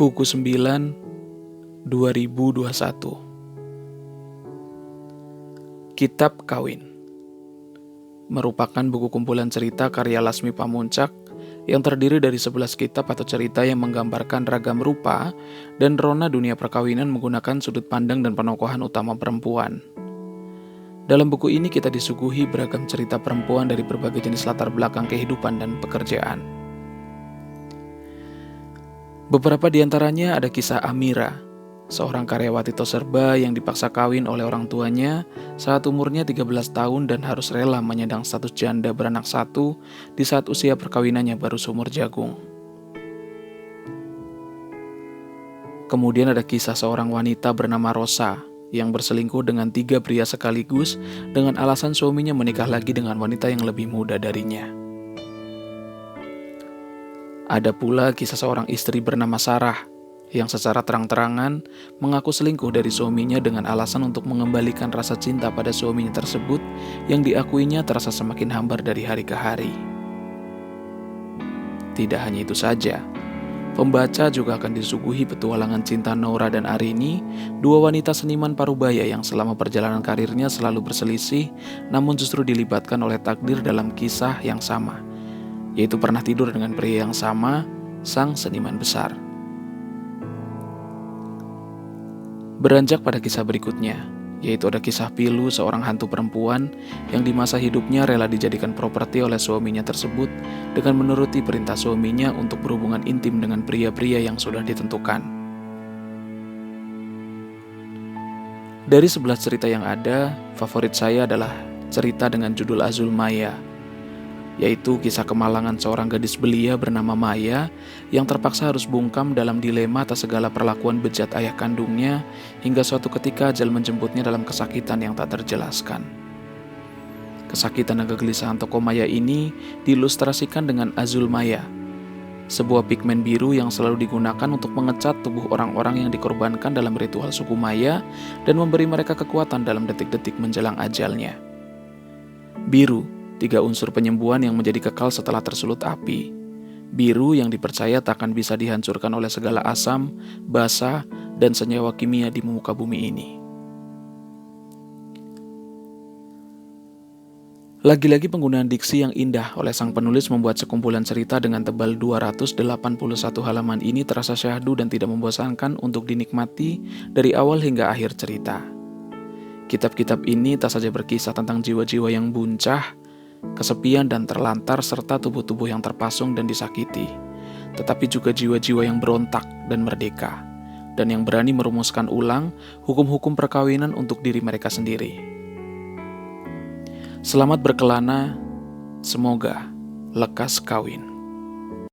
Buku 9 2021. Kitab Kawin merupakan buku kumpulan cerita karya Lasmi Pamuncak yang terdiri dari 11 kitab atau cerita yang menggambarkan ragam rupa dan rona dunia perkawinan menggunakan sudut pandang dan penokohan utama perempuan. Dalam buku ini kita disuguhi beragam cerita perempuan dari berbagai jenis latar belakang kehidupan dan pekerjaan. Beberapa di antaranya ada kisah Amira, seorang karyawati toserba yang dipaksa kawin oleh orang tuanya saat umurnya 13 tahun dan harus rela menyandang status janda beranak satu di saat usia perkawinannya baru seumur jagung. Kemudian ada kisah seorang wanita bernama Rosa yang berselingkuh dengan 3 pria sekaligus dengan alasan suaminya menikah lagi dengan wanita yang lebih muda darinya. Ada pula kisah seorang istri bernama Sarah yang secara terang-terangan mengaku selingkuh dari suaminya dengan alasan untuk mengembalikan rasa cinta pada suaminya tersebut yang diakuinya terasa semakin hambar dari hari ke hari. Tidak hanya itu saja, pembaca juga akan disuguhi petualangan cinta Nora dan Arini, dua wanita seniman parubaya yang selama perjalanan karirnya selalu berselisih, namun justru dilibatkan oleh takdir dalam kisah yang sama, yaitu pernah tidur dengan pria yang sama, sang seniman besar. Beranjak pada kisah berikutnya, yaitu ada kisah Pilu, seorang hantu perempuan yang di masa hidupnya rela dijadikan properti oleh suaminya tersebut dengan menuruti perintah suaminya untuk berhubungan intim dengan pria-pria yang sudah ditentukan. Dari 11 cerita yang ada, favorit saya adalah cerita dengan judul Azul Maya, yaitu kisah kemalangan seorang gadis belia bernama Maya yang terpaksa harus bungkam dalam dilema atas segala perlakuan bejat ayah kandungnya hingga suatu ketika ajal menjemputnya dalam kesakitan yang tak terjelaskan. Kesakitan dan kegelisahan tokoh Maya ini diilustrasikan dengan Azul Maya, sebuah pigmen biru yang selalu digunakan untuk mengecat tubuh orang-orang yang dikorbankan dalam ritual suku Maya dan memberi mereka kekuatan dalam detik-detik menjelang ajalnya. Biru, 3 unsur penyembuhan yang menjadi kekal setelah tersulut api. Biru yang dipercaya tak akan bisa dihancurkan oleh segala asam, basa, dan senyawa kimia di muka bumi ini. Lagi-lagi penggunaan diksi yang indah oleh sang penulis membuat sekumpulan cerita dengan tebal 281 halaman ini terasa syahdu dan tidak membosankan untuk dinikmati dari awal hingga akhir cerita. Kitab-kitab ini tak saja berkisah tentang jiwa-jiwa yang buncah, kesepian dan terlantar serta tubuh-tubuh yang terpasung dan disakiti, tetapi juga jiwa-jiwa yang berontak dan merdeka, dan yang berani merumuskan ulang hukum-hukum perkawinan untuk diri mereka sendiri. Selamat berkelana, semoga lekas kawin.